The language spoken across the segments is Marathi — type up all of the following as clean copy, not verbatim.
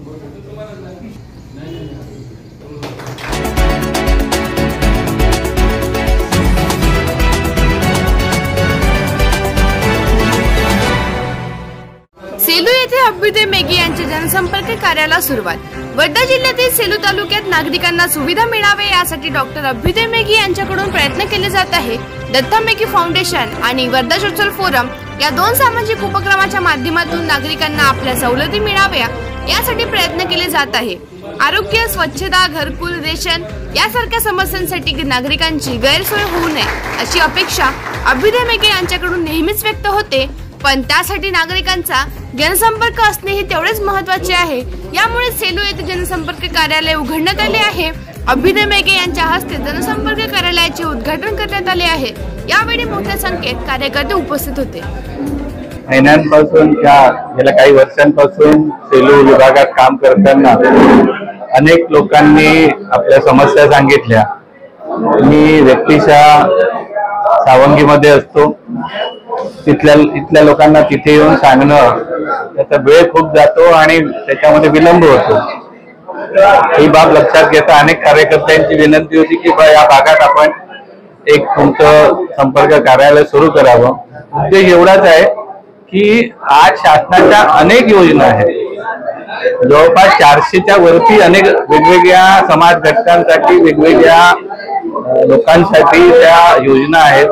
सेलू येथे अभ्युदय मेघे यांच्या जनसंपर्क कार्याला सुरुवात। वर्धा जिल्ह्यातील सेलू तालुक्यात नागरिकांना सुविधा मिळावे यासाठी डॉक्टर अभ्युदय मेघे यांच्याकडून प्रयत्न केले जात आहे। दत्ता मेघे फाउंडेशन आणि वर्धा सोशल फोरम या दोन सामाजिक उपक्रमाच्या माध्यमातून नागरिकांना आपल्या सवलती मिळाव्या यासाठी प्रयत्न केले जात आहे। आरोग्य, स्वच्छता, घरकुल, रेशन यासारख्या समस्यांसाठी नागरिकांची गैरसोय होऊ नये अशी अपेक्षा अभ्युदय मेघे यांच्याकडून नेहमीच व्यक्त होते, पण त्यासाठी नागरिकांचा जनसंपर्क असणे हे तेवढेच महत्त्वाचे आहे। यामुळे सेलू येथे जनसंपर्क कार्यालय उघडण्यात आले आहे। अभ्युदय मेघे यांच्या हस्ते जनसंपर्क कार्यालयाचे उद्घाटन करण्यात आले आहे। यावेळी मोठ्या संख्येत कार्यकर्ते उपस्थित होते। महिन्यांपासून गेल्या काही वर्षांपासून सेलू विभागात काम करताना अनेक लोकांनी आपल्या समस्या सांगितल्या। मी व्यक्तिशः सावंगीमध्ये असतो, इथल्या लोकांना तिथे येऊन सांगणं त्याचा वेळ खूप जातो आणि त्याच्यामध्ये विलंब होतो। ही बाब लक्षात घेता अनेक कार्यकर्त्यांची विनंती होती की या भागात आपण एक तुमचं संपर्क कार्यालय सुरू करावं। उद्देश एवढाच आहे की आज शासनाच्या अनेक योजना आहेत, जवळपास 400च्या वरती अनेक वेगवेगळ्या समाज घटकांसाठी, वेगवेगळ्या लोकांसाठी त्या योजना आहेत।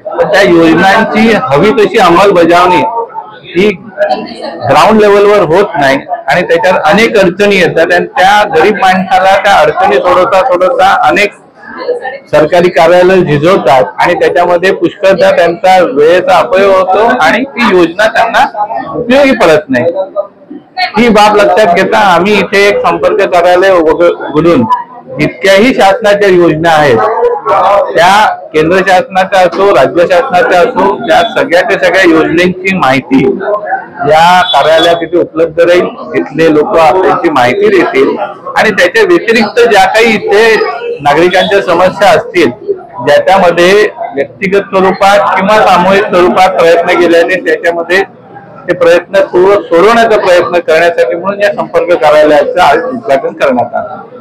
पण त्या योजनांची हवी तशी अंमलबजावणी ही ग्राउंड लेवलवर होत नाही आणि त्याच्यात अनेक अडचणी येतात आणि त्या गरीब माणसाला त्या अडचणी सोडवता अनेक सरकारी कार्यालय झिजवतात आणि त्याच्यामध्ये पुष्कळदा त्यांचा वेळेचा अपव्यय होतो आणि ती योजना त्यांना उपयोगी पडत नाही। ही बाब लक्षात घेता आम्ही इथे एक संपर्क कार्यालय उघडून जितक्याही शासनाच्या योजना आहेत त्या केंद्र शासनाच्या असो, राज्य शासनाच्या असो, त्या सगळ्या योजनांची माहिती या कार्यालयात इथे उपलब्ध राहील। इथले लोक त्यांची माहिती देतील आणि त्याच्या व्यतिरिक्त ज्या काही इथे नागरिकांच्या समस्या असतील ज्याच्यामध्ये व्यक्तिगत स्वरूपात किंवा सामूहिक स्वरूपात प्रयत्न केल्याने त्याच्यामध्ये ते प्रयत्न सोडवण्याचा प्रयत्न करण्यासाठी म्हणून या संपर्क कार्यालयाचं आज उद्घाटन करण्यात आलं।